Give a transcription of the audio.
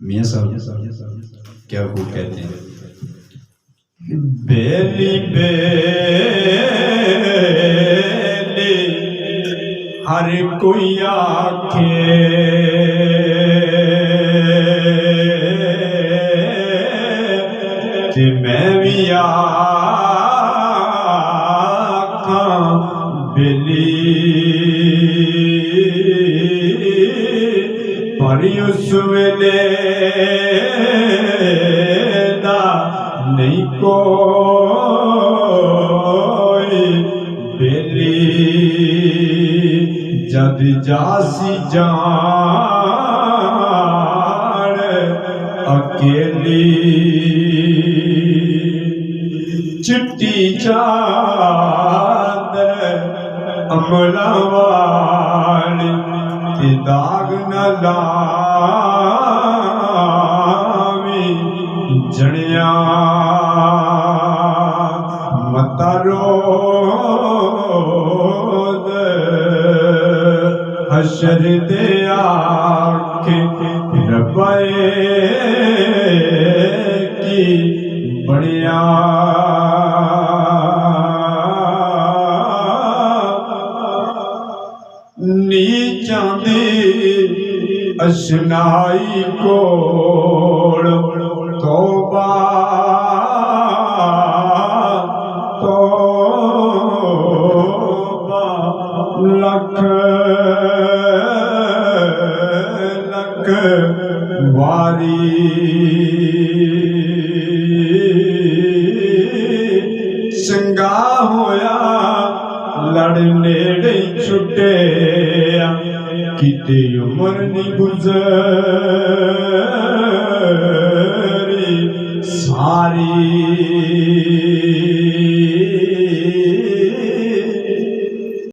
मियाँ साहब क्या खूब कहते हैं, बेली बेली हर कोई आखे कि मैं भी आखा बेली, पर उस वेले दा नहीं कोई बेली, जद जासी जान अकेली, चिट्टी चादर अमला वाली कि दाग न लावी, जनिया मता रोद हशर दे आके रब्बे की बढ़िया नीचां दी अशनाई कोल तौबा तौबा लख लख वारी, चंगा होया लड़ नेड़े छुटे किते उम्र नी गुजरी सारी।